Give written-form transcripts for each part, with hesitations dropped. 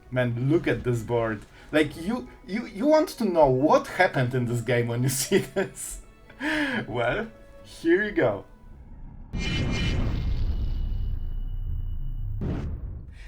Man, look at this board. Like, you want to know what happened in this game when you see this. Well, here you go.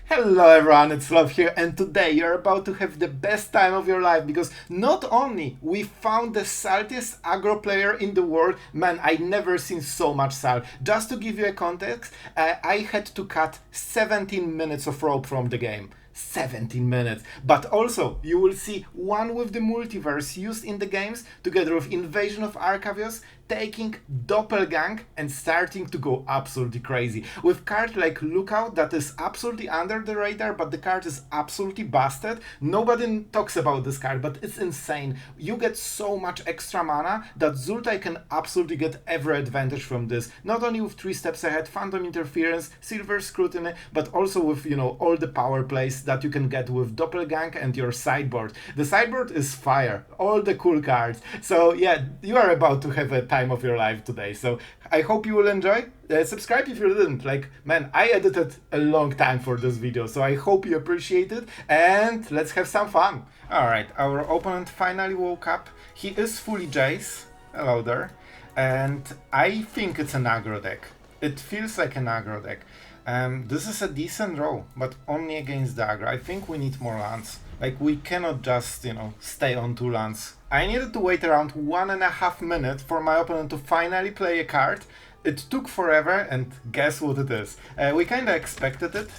Hello everyone, it's Sloth here, and today you're about to have the best time of your life, because not only we found the saltiest aggro player in the world, man, I never seen so much salt. Just to give you a context, I had to cut 17 minutes of rope from the game. 17 minutes. But also, you will see one with the multiverse used in the games, together with Invasion of Arcavios, taking Doppelgang and starting to go absolutely crazy. With card like Lookout that is absolutely under the radar, but the card is absolutely busted. Nobody talks about this card, but it's insane. You get so much extra mana that Sultai can absolutely get every advantage from this. Not only with 3 steps ahead, Phantom Interference, Silver Scrutiny, but also with, you know, all the power plays that you can get with Doppelgang and your sideboard. The sideboard is fire, all the cool cards. So yeah, you are about to have a time of your life today. So I hope you will enjoy. Subscribe if you didn't. Like, man, I edited a long time for this video, so I hope you appreciate it, and let's have some fun. Alright, our opponent finally woke up. He is fully Jace. Hello there. And I think it's an aggro deck. It feels like an aggro deck. This is a decent row, but only against the aggro. I think we need more lands. Like, we cannot just, you know, stay on 2 lands. I needed to wait around 1.5 minutes for my opponent to finally play a card. It took forever, and guess what it is? We kinda expected it,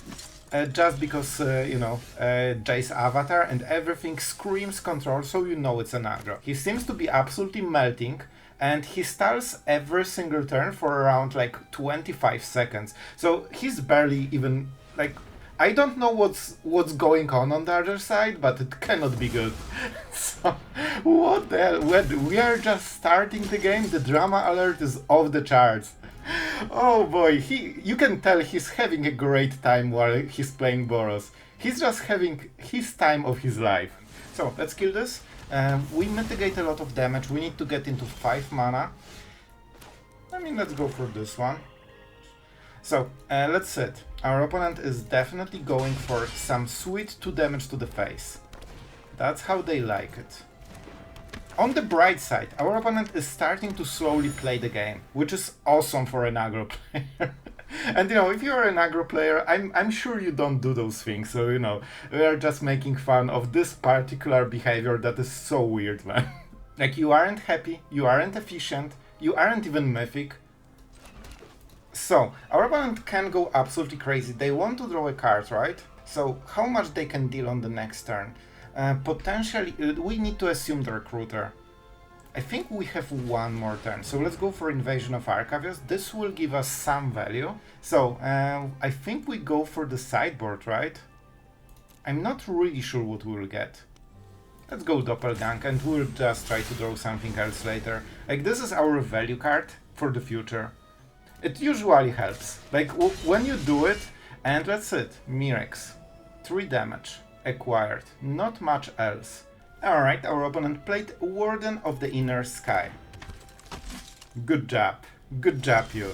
just because, you know, Jace avatar and everything screams control, so you know it's an aggro. He seems to be absolutely melting, and he stalls every single turn for around like 25 seconds. So he's barely even, like, I don't know what's going on the other side, but it cannot be good. So, what the hell? We are just starting the game, the drama alert is off the charts. Oh boy, you can tell he's having a great time while he's playing Boros. He's just having his time of his life. So, let's kill this. We mitigate a lot of damage, we need to get into 5 mana. I mean, let's go for this one. So, let's sit. Our opponent is definitely going for some sweet 2 damage to the face. That's how they like it. On the bright side, our opponent is starting to slowly play the game, which is awesome for an aggro player. And you know, if you're an aggro player, I'm sure you don't do those things, so you know, we are just making fun of this particular behavior that is so weird, man. Like, you aren't happy, you aren't efficient, you aren't even mythic. So, our opponent can go absolutely crazy. They want to draw a card, right? So, how much they can deal on the next turn? Potentially, we need to assume the Recruiter. I think we have 1 more turn, so let's go for Invasion of Arcavios. This will give us some value. So, I think we go for the sideboard, right? I'm not really sure what we'll get. Let's go Doppelgang, and we'll just try to draw something else later. Like, this is our value card for the future. It usually helps. Like, when you do it, and that's it, Mirrex. 3 damage, acquired, not much else. Alright, our opponent played Warden of the Inner Sky. Good job, you.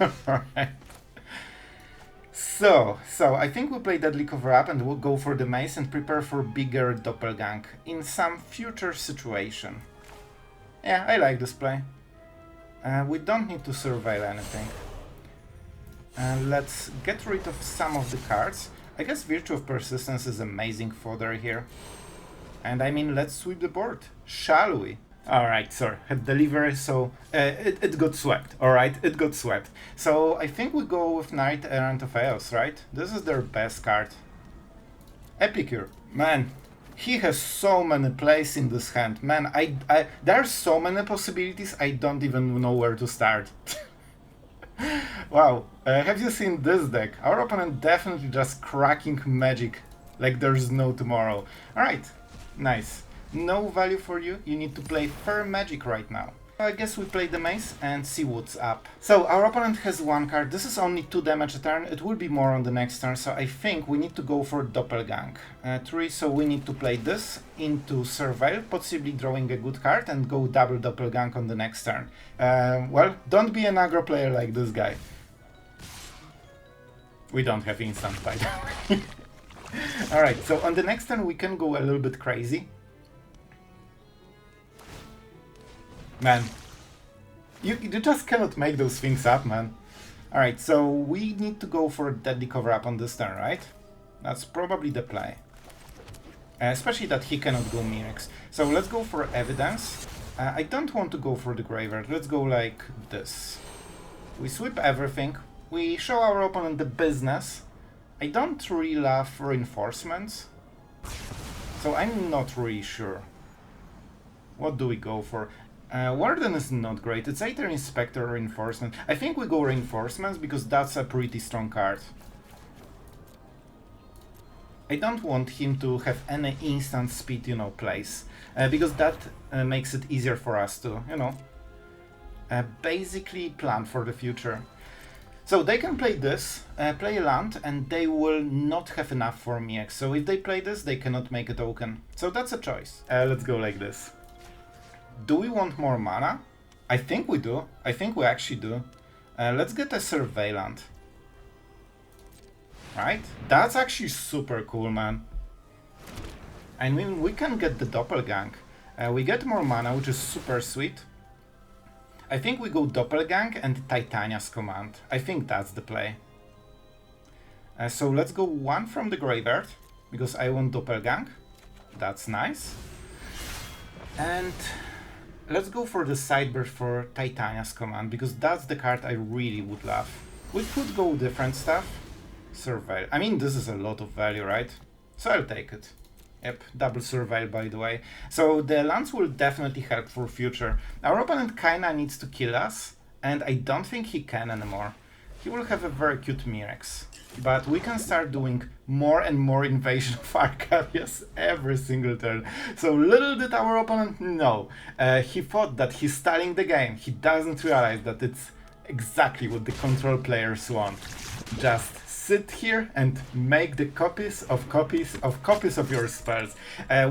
Alright. So, I think we'll play Deadly Cover Up and we'll go for the mace and prepare for bigger Doppelgang in some future situation. Yeah, I like this play. We don't need to surveil anything. Let's get rid of some of the cards. I guess Virtue of Persistence is amazing fodder here. And I mean, let's sweep the board, shall we? Alright, sir, had delivery, so it got swept, alright? It got swept. So I think we go with Knight Errant of Eos, right? This is their best card. Epicure, man. He has so many plays in this hand. Man, there are so many possibilities, I don't even know where to start. Wow, have you seen this deck? Our opponent definitely just cracking magic like there's no tomorrow. Alright, nice. No value for you, you need to play fair magic right now. I guess we play the mace and see what's up. So our opponent has 1 card, this is only 2 damage a turn, it will be more on the next turn, so I think we need to go for Doppelgang. 3, so we need to play this into Surveil, possibly drawing a good card and go double Doppelgang on the next turn. Well, don't be an aggro player like this guy. We don't have instant, by the way. Alright, so on the next turn we can go a little bit crazy. Man, you just cannot make those things up, man. Alright, so we need to go for a deadly cover-up on this turn, right? That's probably the play. Especially that he cannot go Mirrex. So let's go for evidence. I don't want to go for the graveyard. Let's go like this. We sweep everything. We show our opponent the business. I don't really love reinforcements. So I'm not really sure. What do we go for? Warden is not great. It's either Inspector or Reinforcement. I think we go Reinforcements because that's a pretty strong card. I don't want him to have any instant speed, you know, plays. Because that makes it easier for us to, you know, basically plan for the future. So they can play this, play a land, and they will not have enough for Mirrex. So if they play this, they cannot make a token. So that's a choice. Let's go like this. Do we want more mana? I think we do. I think we actually do. Let's get a Surveillant. Right? That's actually super cool, man. I mean, we can get the Doppelgang. We get more mana, which is super sweet. I think we go Doppelgang and Titania's Command. I think that's the play. So let's go one from the graveyard, because I want Doppelgang. That's nice. And let's go for the sideboard for Titania's Command, because that's the card I really would love. We could go different stuff. Surveil. I mean, this is a lot of value, right? So I'll take it. Yep, double Surveil, by the way. So the lands will definitely help for future. Our opponent kinda needs to kill us, and I don't think he can anymore. He will have a very cute Mirrex. But we can start doing more and more Invasion of Arcavios every single turn. So little did our opponent know. He thought that he's styling the game. He doesn't realize that it's exactly what the control players want. Just sit here and make the copies of your spells.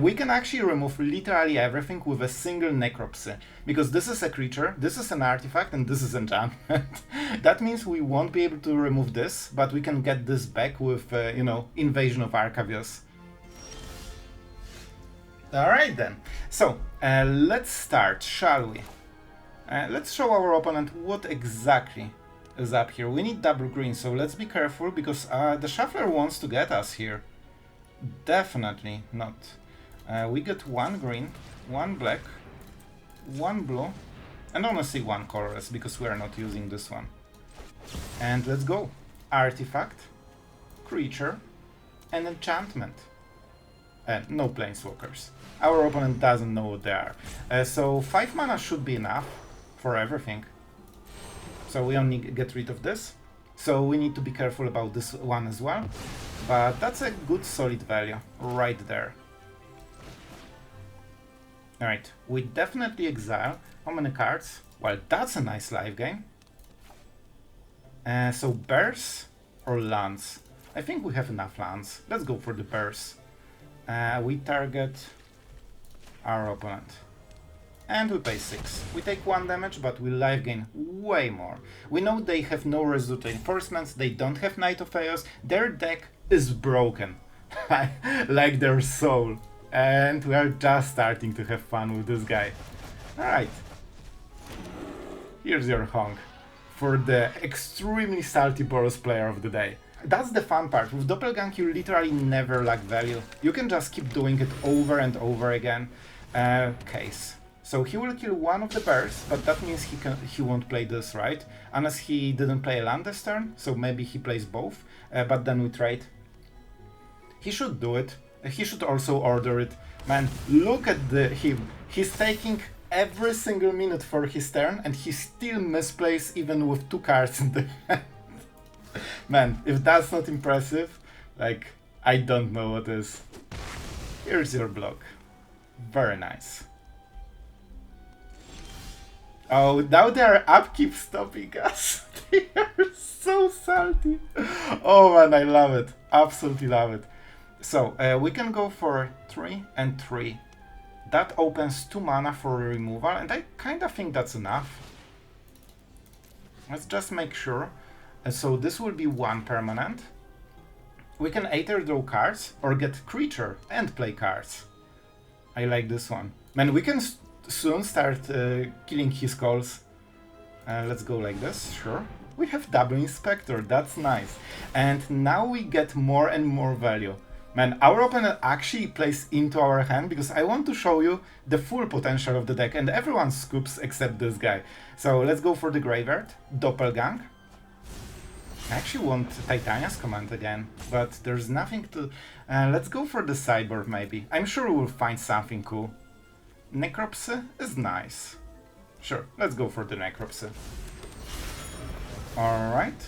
We can actually remove literally everything with a single Necropsy, because this is a creature, this is an artifact, and this is enchantment. That means we won't be able to remove this, but we can get this back with, you know, Invasion of Arcavios. Alright then, so let's start, shall we? Let's show our opponent what exactly is up here. We need double green, so let's be careful, because the Shuffler wants to get us here. Definitely not. We get one green, one black, one blue, and honestly one colorless, because we are not using this one. And let's go. Artifact, creature, and enchantment. No planeswalkers. Our opponent doesn't know what they are. So 5 mana should be enough for everything. So we only get rid of this. So we need to be careful about this one as well. But that's a good solid value right there. Alright, we definitely exile. How many cards? Well, that's a nice live game. So bears or lands? I think we have enough lands. Let's go for the bears. We target our opponent. And we pay 6. We take 1 damage, but we life gain way more. We know they have no residual reinforcements, they don't have Knight of Chaos, their deck is broken. Like their soul. And we are just starting to have fun with this guy. Alright. Here's your honk for the extremely salty Boros player of the day. That's the fun part. With Doppelgang you literally never lack value. You can just keep doing it over and over again. Case. So he will kill one of the bears, but that means he won't play this, right? Unless he didn't play a land this turn, so maybe he plays both, but then we trade. He should do it. He should also order it. Man, look at him. He's taking every single minute for his turn, and he still misplays even with 2 cards in the hand. Man, if that's not impressive, like, I don't know what is. Here's your block. Very nice. Oh, now their upkeep stopping us. They are so salty. Oh man, I love it. Absolutely love it. So, we can go for 3 and 3. That opens 2 mana for removal, and I kind of think that's enough. Let's just make sure. So this will be 1 permanent. We can either draw cards or get creature and play cards. I like this one. Man, we can soon start killing his calls. Let's go like this, sure. We have double inspector, that's nice. And now we get more and more value. Man, our opponent actually plays into our hand because I want to show you the full potential of the deck, and everyone scoops except this guy. So let's go for the graveyard, Doppelgang. I actually want Titania's command again, but there's nothing to... let's go for the sideboard maybe. I'm sure we'll find something cool. Necropsy is nice. Sure, let's go for the Necropsy. Alright.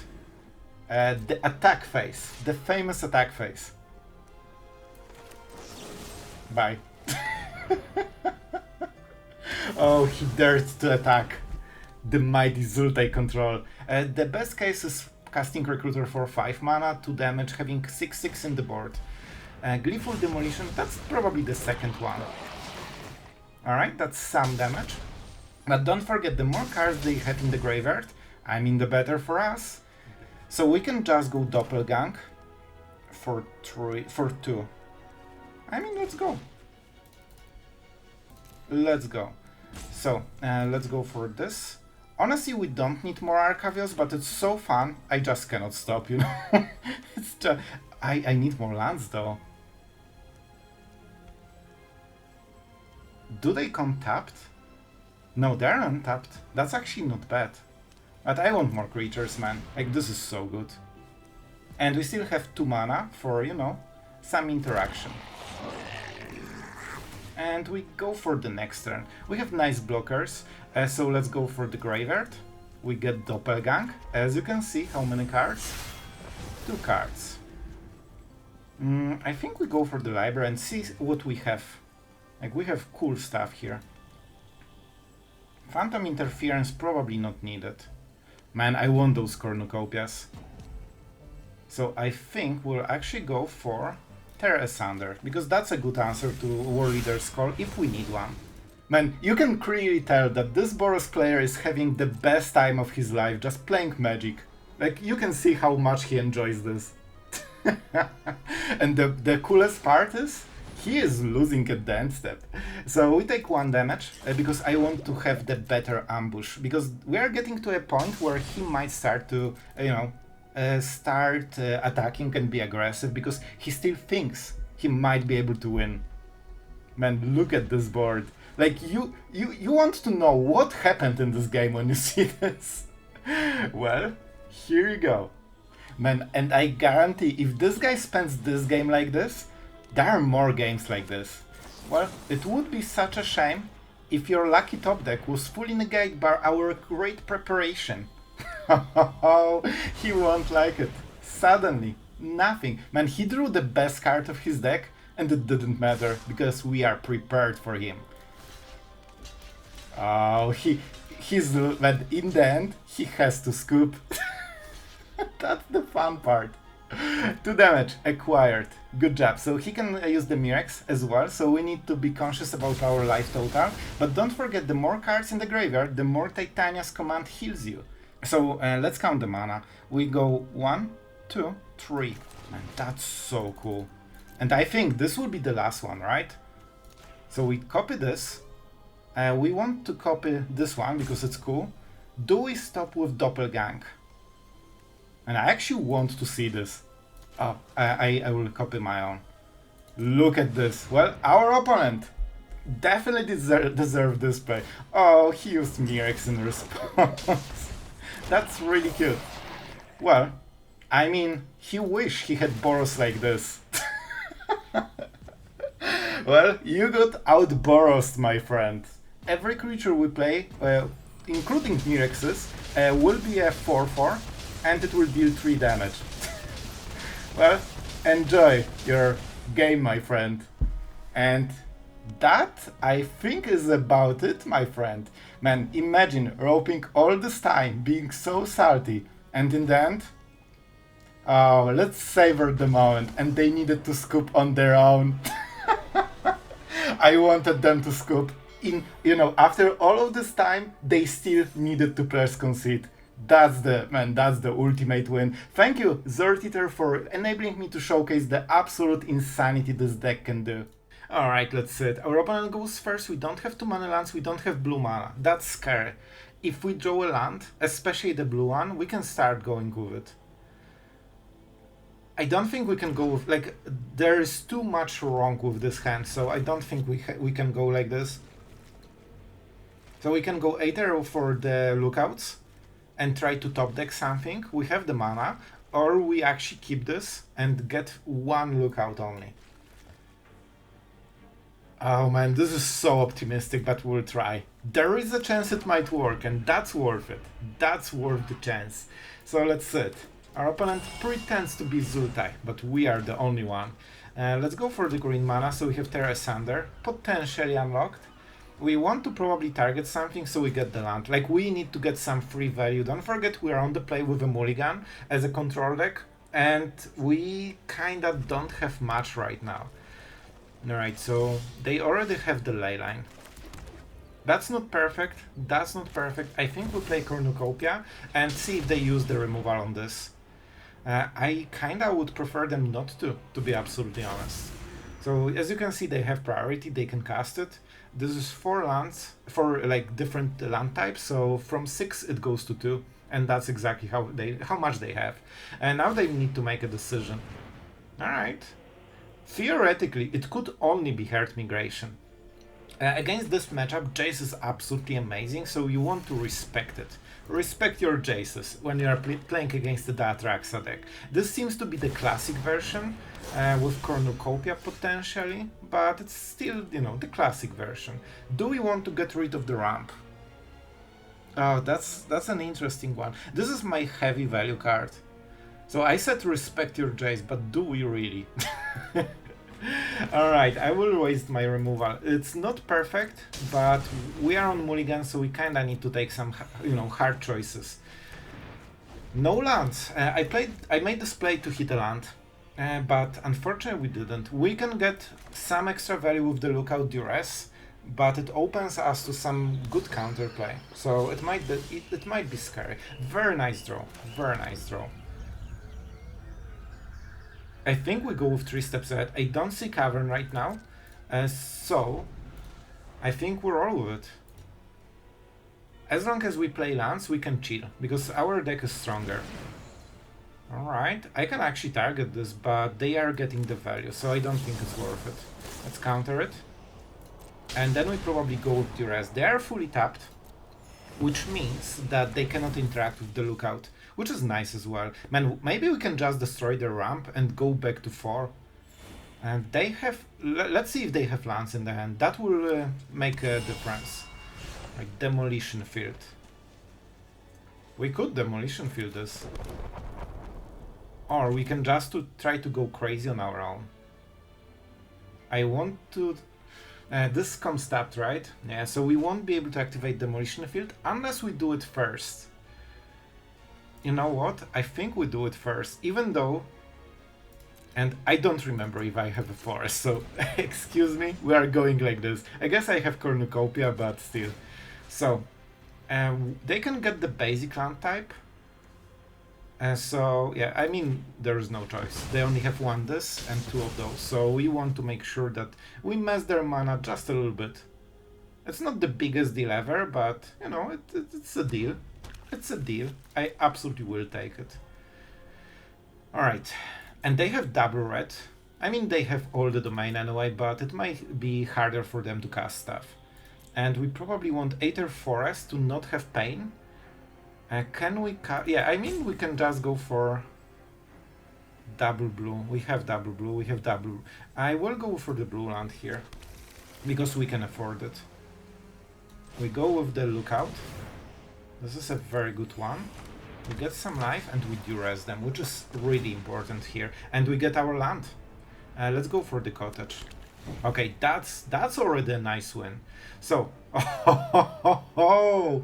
The attack phase. The famous attack phase. Bye. Oh, he dared to attack the mighty Sultai control. The best case is casting Recruiter for 5 mana, 2 damage, having 6/6 in the board. Gleeful Demolition, that's probably the second one. Alright, that's some damage. But don't forget, the more cards they have in the graveyard, I mean the better for us. So we can just go Doppelgang for 2. I mean, let's go. Let's go. So, let's go for this. Honestly, we don't need more Arcavios, but it's so fun, I just cannot stop, you know? It's just... I need more lands, though. Do they come tapped? No, they're untapped. That's actually not bad. But I want more creatures, man. Like, this is so good. And we still have 2 mana for, you know, some interaction. And we go for the next turn. We have nice blockers, so let's go for the graveyard. We get Doppelgang. As you can see, how many cards? 2 cards. I think we go for the library and see what we have. Like, we have cool stuff here. Phantom Interference probably not needed. Man, I want those Cornucopias. So I think we'll actually go for Tear Asunder, because that's a good answer to War Leader's call if we need one. Man, you can clearly tell that this Boros player is having the best time of his life just playing Magic. Like, you can see how much he enjoys this. And the coolest part is, he is losing at the end step. So we take 1 damage, because I want to have the better ambush, because we are getting to a point where he might start to, you know, attacking and be aggressive, because he still thinks he might be able to win. Man, look at this board. Like, you want to know what happened in this game when you see this. Well, here you go. Man, and I guarantee if this guy spends this game like this, there are more games like this. Well, it would be such a shame if your lucky top deck was fully negated by our great preparation. He won't like it. Suddenly, nothing. Man, he drew the best card of his deck and it didn't matter because we are prepared for him. Oh, but in the end, he has to scoop. That's the fun part. 2 damage acquired. Good job. So he can use the Mirrex as well, so we need to be conscious about our life total. But don't forget, the more cards in the graveyard, the more Titania's command heals you. So let's count the mana. We go 1, 2, 3. Man, that's so cool. And I think this will be the last one, right? So we copy this. We want to copy this one because it's cool. Do we stop with Doppelgang? And I actually want to see this. Oh, I will copy my own. Look at this. Well, our opponent definitely deserved this play. Oh, he used Mirrex in response. That's really cute. Well, I mean, he wished he had Boros like this. Well, you got out-Borosed, my friend. Every creature we play, including Mirrex's, will be a 4/4, and it will deal 3 damage. Well, enjoy your game, my friend. And that, I think, is about it, my friend. Man, imagine roping all this time, being so salty, and in the end... Oh, let's savor the moment, and they needed to scoop on their own. I wanted them to scoop. You know, after all of this time, they still needed to press concede. That's the ultimate win. Thank you, Zertiter, for enabling me to showcase the absolute insanity this deck can do. Alright, let's see it. Our opponent goes first. We don't have 2 mana lands, we don't have blue mana. That's scary. If we draw a land, especially the blue one, we can start going with it. I don't think we can go with, like, there is too much wrong with this hand, so I don't think we can go like this. So we can go either for the lookouts and try to top deck something, we have the mana, or we actually keep this and get 1 lookout only. Oh man, this is so optimistic, but we'll try. There is a chance it might work, and that's worth it. That's worth the chance. So let's see it. Our opponent pretends to be Sultai, but we are the only one. Let's go for the green mana, so we have Tear Asunder, potentially unlocked. We want to probably target something, so we get the land. Like, we need to get some free value. Don't forget we are on the play with a mulligan as a control deck, and we kinda don't have much right now. Alright, so they already have the ley line. That's not perfect, that's not perfect. I think we'll play Cornucopia and see if they use the removal on this. I kinda would prefer them not to be absolutely honest. So as you can see, they have priority, they can cast it. This is 4 lands, 4 like different land types, so from 6 it goes to 2, and that's exactly how much they have. And now they need to make a decision. Alright. Theoretically, it could only be Herd Migration. Against this matchup, Jace is absolutely amazing, so you want to respect it. Respect your Jaces when you are playing against the Atraxa deck. This seems to be the classic version, with Cornucopia potentially, but it's still, you know, the classic version. Do we want to get rid of the ramp? Oh, that's an interesting one. This is my heavy value card. So I said respect your Jace, but do we really? Alright, I will waste my removal. It's not perfect, but we are on mulligan, so we kinda need to take some, you know, hard choices. No lands. I made this play to hit a land, but unfortunately we didn't. We can get some extra value with the lookout duress, but it opens us to some good counterplay. So it might be scary. Very nice draw. Very nice draw. I think we go with 3 steps ahead. I don't see Cavern right now, so I think we're all with it. As long as we play lands, we can chill, because our deck is stronger. Alright, I can actually target this, but they are getting the value, so I don't think it's worth it. Let's counter it. And then we probably go with duress. They are fully tapped, which means that they cannot interact with the lookout, which is nice as well. Man, maybe we can just destroy the ramp and go back to 4. And they have... let's see if they have lands in the hand. That will make a difference. Like Demolition Field. We could Demolition Field this. Or we can just try to go crazy on our own. I want to... this comes tapped, right? Yeah, so we won't be able to activate Demolition Field unless we do it first. You know what? I think we do it first, even though... And I don't remember if I have a forest, so excuse me, we are going like this. I guess I have Cornucopia, but still. So, they can get the basic land type. So, yeah, I mean, there is no choice. They only have 1 this and 2 of those, so we want to make sure that we mess their mana just a little bit. It's not the biggest deal ever, but, you know, it's a deal. It's a deal. I absolutely will take it. Alright, and they have double red. I mean, they have all the domain anyway, but it might be harder for them to cast stuff. And we probably want Aether Forest to not have pain. Can we yeah, I mean, we can just go for double blue. We have double blue, we have double... I will go for the blue land here, because we can afford it. We go with the lookout. This is a very good one. We get some life and we duress them, which is really important here. And we get our land. Let's go for the cottage. Okay, that's already a nice win. So, oh,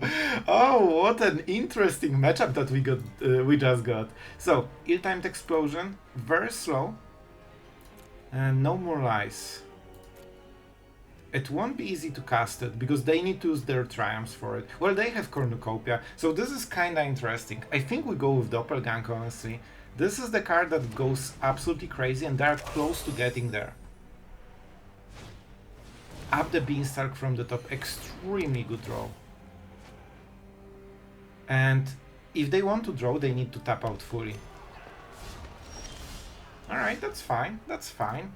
what an interesting matchup that we just got. So, ill-timed explosion, very slow, and no more lies. It won't be easy to cast it, because they need to use their triumphs for it. Well, they have Cornucopia, so this is kinda interesting. I think we go with Doppelgang, honestly. This is the card that goes absolutely crazy, and they're close to getting there. Up the Beanstalk from the top, extremely good draw. And if they want to draw, they need to tap out fully. Alright, that's fine, that's fine.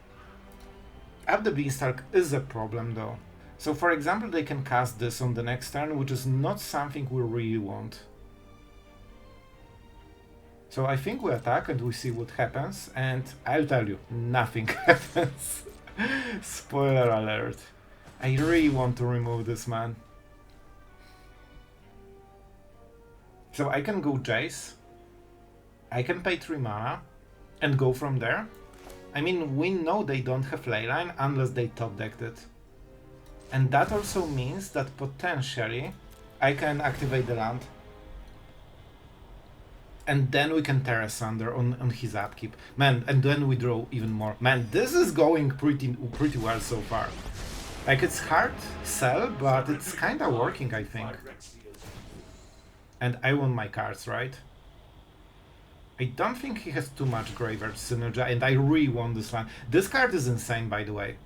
Up the Beanstalk is a problem though. So for example, they can cast this on the next turn, which is not something we really want. So I think we attack and we see what happens, and I'll tell you, nothing happens. Spoiler alert. I really want to remove this man. So I can go Jace, I can pay 3 mana, and go from there. I mean, we know they don't have Leyline unless they top decked it. And that also means that potentially I can activate the land. And then we can Tear Asunder on his upkeep. Man, and then we draw even more. Man, this is going pretty well so far. Like, it's hard sell, but it's kinda working, I think. And I want my cards, right? I don't think he has too much Graveyard Synergy, and I really want this one. This card is insane, by the way.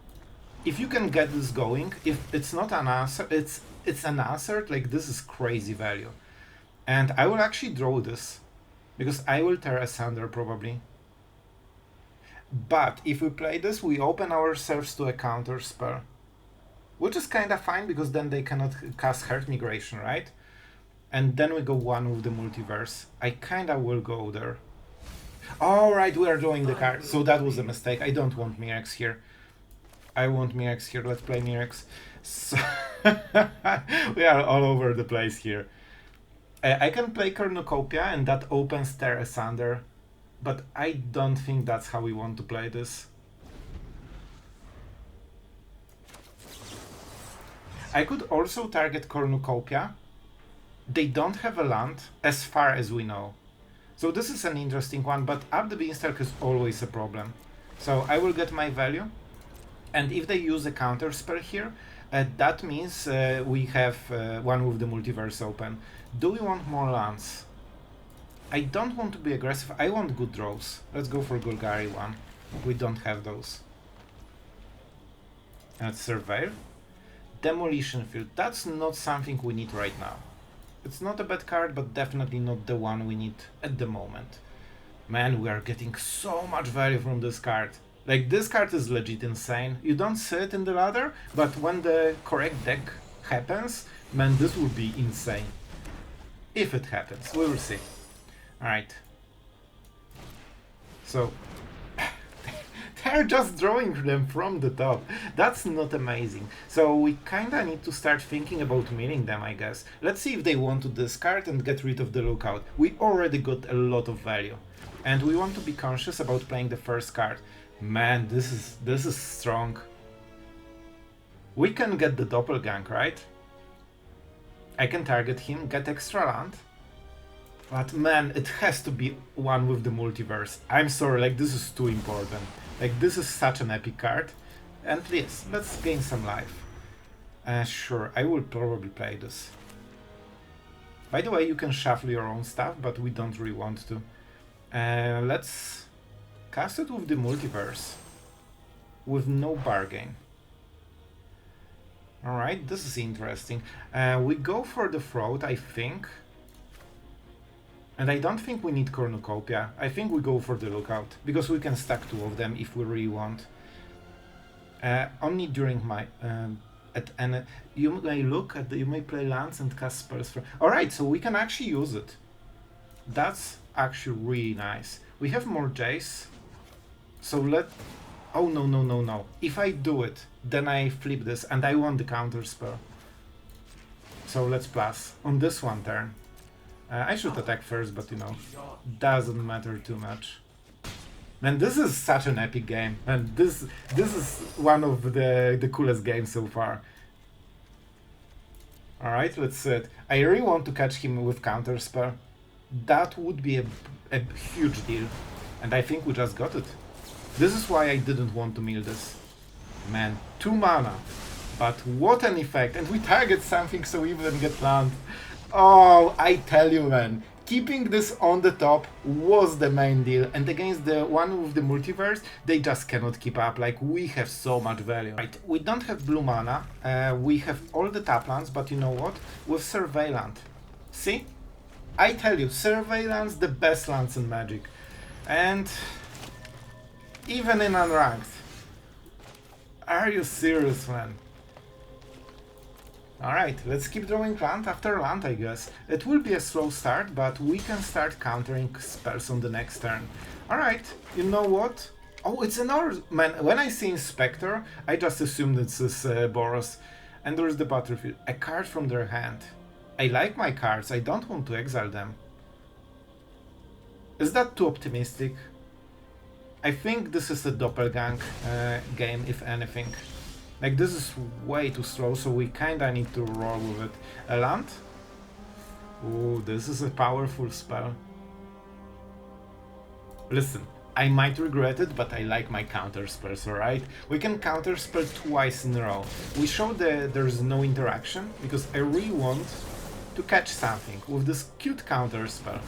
If you can get this going, if it's not an answer, it's unanswered, like, this is crazy value. And I will actually draw this, because I will Tear Asunder probably. But if we play this, we open ourselves to a counter spell. Which is kinda fine, because then they cannot cast Heart Migration, right? And then we go one with the Multiverse. I kinda will go there. Alright, we are drawing the card, so that was a mistake. I don't want Mirrex here. I want Mirrex here, let's play Mirrex. So we are all over the place here. I can play Cornucopia, and that opens Tear Asunder, but I don't think that's how we want to play this. I could also target Cornucopia. They don't have a land, as far as we know. So this is an interesting one, but up the Beanstalk is always a problem. So I will get my value, and if they use a counter spell here, that means we have one with the Multiverse open. Do we want more lands? I don't want to be aggressive, I want good draws. Let's go for Golgari one. We don't have those. Let's Surveil. Demolition Field, that's not something we need right now. It's not a bad card, but definitely not the one we need at the moment. Man, we are getting so much value from this card. Like, this card is legit insane. You don't see it in the ladder, but when the correct deck happens, man, this will be insane. If it happens, we will see. Alright. So, they're just drawing them from the top. That's not amazing. So we kinda need to start thinking about milling them, I guess. Let's see if they want to discard and get rid of the Lookout. We already got a lot of value. And we want to be conscious about playing the first card. Man, this is strong. We can get the Doppelgang, right? I can target him, get extra land. But man, it has to be one with the Multiverse. I'm sorry, like, this is too important. Like, this is such an epic card. And please, let's gain some life. Sure, I will probably play this. By the way, you can shuffle your own stuff, but we don't really want to. Let's cast it with the Multiverse. With no bargain. Alright, this is interesting. We go for the Throat, I think. And I don't think we need Cornucopia. I think we go for the Lookout, because we can stack two of them if we really want. Only during my... you may look at you may play lands and cast spells from... Alright, so we can actually use it. That's actually really nice. We have more Jace. So let... Oh, no, no, no, no. If I do it, then I flip this, and I want the counter spell. So let's plus. On this one turn. I should attack first, but you know, doesn't matter too much. Man, this is such an epic game, and this is one of the coolest games so far. Alright, let's see it. I really want to catch him with counter spell. That would be a huge deal, and I think we just got it. This is why I didn't want to mill this. Man, 2 mana. But what an effect! And we target something so we even get land. Oh, I tell you, man. Keeping this on the top was the main deal, and against the one with the multiverse, they just cannot keep up. Like, we have so much value. Right, we don't have blue mana, we have all the tap lands, but you know what? With Surveillant. See? I tell you, Surveillance, the best lands in Magic. And even in Unranked. Are you serious, man? Alright, let's keep drawing land after land, I guess. It will be a slow start, but we can start countering spells on the next turn. Alright, you know what? Oh, it's an man, when I see Inspector, I just assume this is Boros. And there's the battlefield. A card from their hand. I like my cards, I don't want to exile them. Is that too optimistic? I think this is a Doppelgang game, if anything. Like, this is way too slow, so we kinda need to roll with it. A land? Ooh, this is a powerful spell. Listen, I might regret it, but I like my counter spells, alright? We can counter spell twice in a row. We show that there's no interaction, because I really want to catch something with this cute counter spell.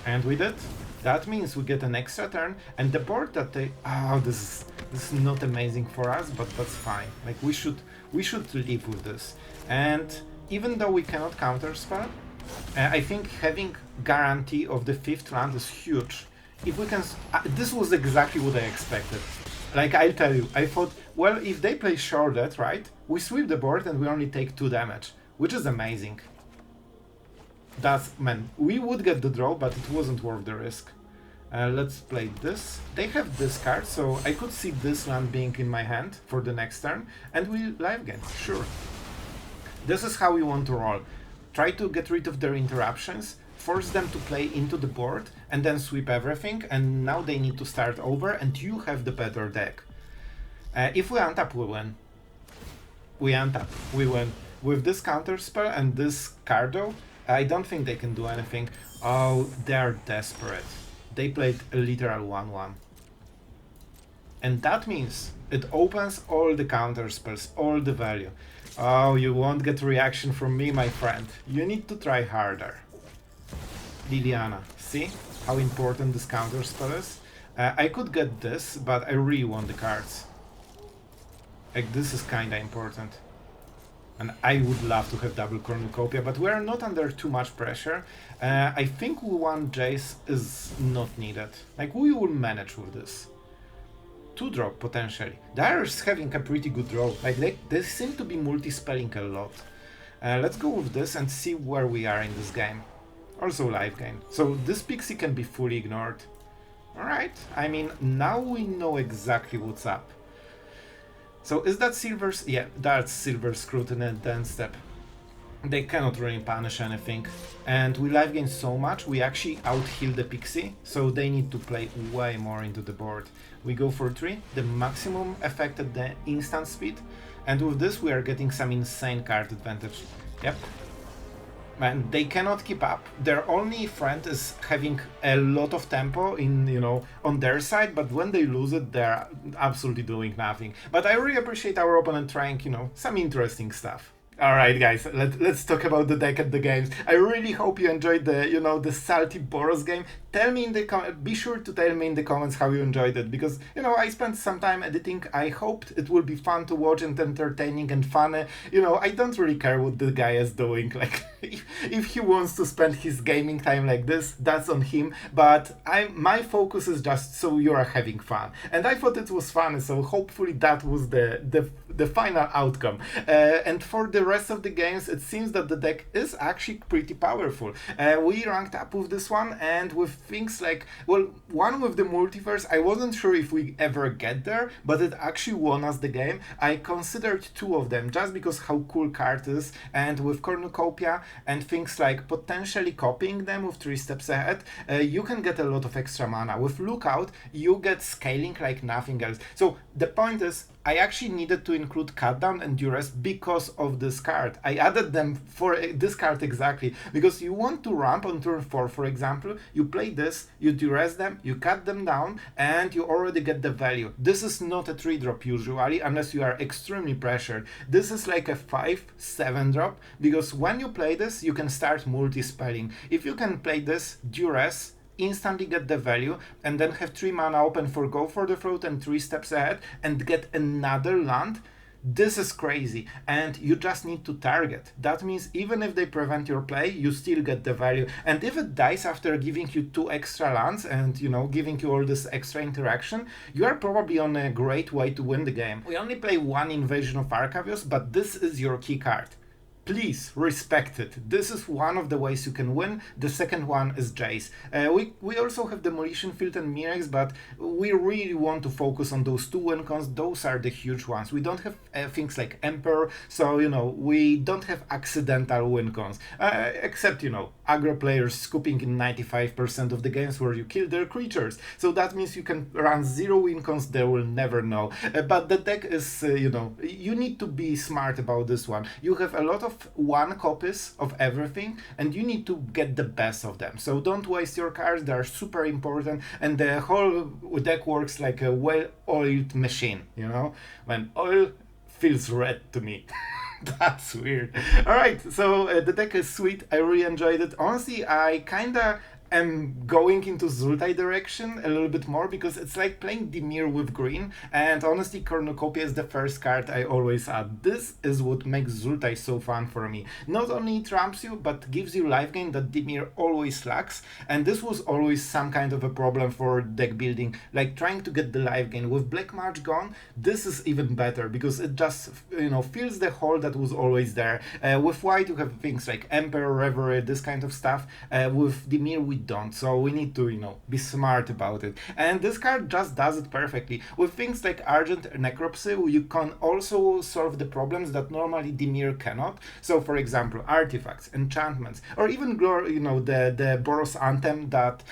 And with it, that means we get an extra turn, and the board that they... Oh, this is not amazing for us, but that's fine. Like, we should live with this. And even though we cannot counterspell, I think having guarantee of the 5th land is huge. If we can... this was exactly what I expected. Like, I'll tell you, I thought, well, if they play Shorted, right, we sweep the board and we only take 2 damage, which is amazing. That's, man, we would get the draw, but it wasn't worth the risk. Let's play this. They have this card, so I could see this land being in my hand for the next turn, and we live gain, sure. This is how we want to roll. Try to get rid of their interruptions, force them to play into the board, and then sweep everything, and now they need to start over, and you have the better deck. If we untap, we win. We untap, we win. With this counter spell and this Cardo, I don't think they can do anything. Oh, they're desperate. They played a literal 1-1. And that means it opens all the counter spells, all the value. Oh, you won't get reaction from me, my friend. You need to try harder. Liliana, see how important this counter spell is? I could get this, but I really want the cards. Like, this is kinda important. And I would love to have double Cornucopia, but we are not under too much pressure. I think one Jace is not needed. Like, we will manage with this. 2-drop, potentially. The Irish having a pretty good draw. Like, they seem to be multi-spelling a lot. Let's go with this and see where we are in this game. Also live game. So this Pixie can be fully ignored. Alright, I mean, now we know exactly what's up. So is that Silver... Yeah, that's Silver Scrutiny and then step. They cannot really punish anything. And we live gain so much, we actually out-heal the Pixie, so they need to play way more into the board. We go for 3, the maximum effect at the instant speed, and with this we are getting some insane card advantage. Yep. Man, they cannot keep up. Their only friend is having a lot of tempo in, you know, on their side, but when they lose it, they're absolutely doing nothing. But I really appreciate our opponent trying, you know, some interesting stuff. Alright guys, let's talk about the deck at the games. I really hope you enjoyed the, you know, the salty Boros game. Tell me in the be sure to tell me in the comments how you enjoyed it, because, you know, I spent some time editing. I hoped it will be fun to watch and entertaining and funny. You know, I don't really care what the guy is doing. Like, if he wants to spend his gaming time like this, that's on him. But my focus is just so you are having fun. And I thought it was fun, so hopefully that was the final outcome. And for the rest of the games, it seems that the deck is actually pretty powerful. We ranked up with this one, and with things like, well, one with the Multiverse, I wasn't sure if we ever get there, but it actually won us the game. I considered 2 of them just because how cool card is, and with Cornucopia and things like potentially copying them with 3 steps ahead, you can get a lot of extra mana. With Lookout, you get scaling like nothing else. So the point is, I actually needed to include Cut Down and Duress because of this card. I added them for this card exactly, because you want to ramp on turn 4, for example, you play this, you Duress them, you cut them down, and you already get the value. This is not a 3-drop usually, unless you are extremely pressured. This is like a 5-7 drop, because when you play this, you can start multi-spelling. If you can play this, Duress, instantly get the value, and then have 3 mana open for Go for the Throat and 3 steps ahead, and get another land, this is crazy. And you just need to target. That means even if they prevent your play, you still get the value. And if it dies after giving you 2 extra lands and, you know, giving you all this extra interaction, you are probably on a great way to win the game. We only play 1 Invasion of Arcavios, but this is your key card. Please respect it. This is one of the ways you can win. The second one is Jace. We also have Demolition Field and Mirrex, but we really want to focus on those 2 win cons. Those are the huge ones. We don't have things like Emperor, so, you know, we don't have accidental win cons. Except, you know, aggro players scooping in 95% of the games where you kill their creatures. So that means you can run 0 win cons, they will never know. But the deck is, you know, you need to be smart about this one. You have a lot of 1 copies of everything, and you need to get the best of them. So don't waste your cards, they are super important, and the whole deck works like a well-oiled machine, you know? When oil feels red to me. That's weird. Alright, so the deck is sweet, I really enjoyed it. Honestly, I kinda am going into Sultai direction a little bit more, because it's like playing Dimir with green, and honestly Cornucopia is the first card I always add. This is what makes Sultai so fun for me. Not only it ramps you, but gives you life gain that Dimir always lacks, and this was always some kind of a problem for deck building, like trying to get the life gain. With Black March gone, this is even better, because it just, you know, fills the hole that was always there. With white you have things like Emperor, Reverie, this kind of stuff. With Dimir we don't, so we need to, you know, be smart about it. And this card just does it perfectly. With things like Urgent Necropsy, you can also solve the problems that normally Dimir cannot. So for example, artifacts, enchantments, or even you know, the Boros Anthem that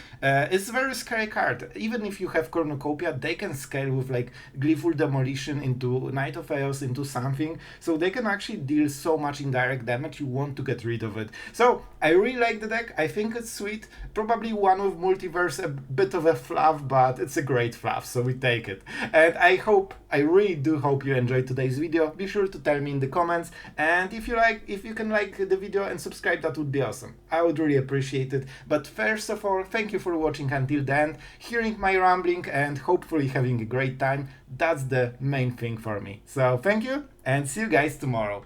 is a very scary card. Even if you have Cornucopia, they can scale with like Gleeful Demolition into Knight of Chaos into something, so they can actually deal so much indirect damage, you want to get rid of it. So I really like the deck, I think it's sweet. Probably one with Multiverse, a bit of a fluff, but it's a great fluff, so we take it. And I really do hope you enjoyed today's video. Be sure to tell me in the comments, and if you can like the video and subscribe, that would be awesome. I would really appreciate it. But first of all, thank you for watching until the end, hearing my rambling, and hopefully having a great time. That's the main thing for me. So thank you, and see you guys tomorrow.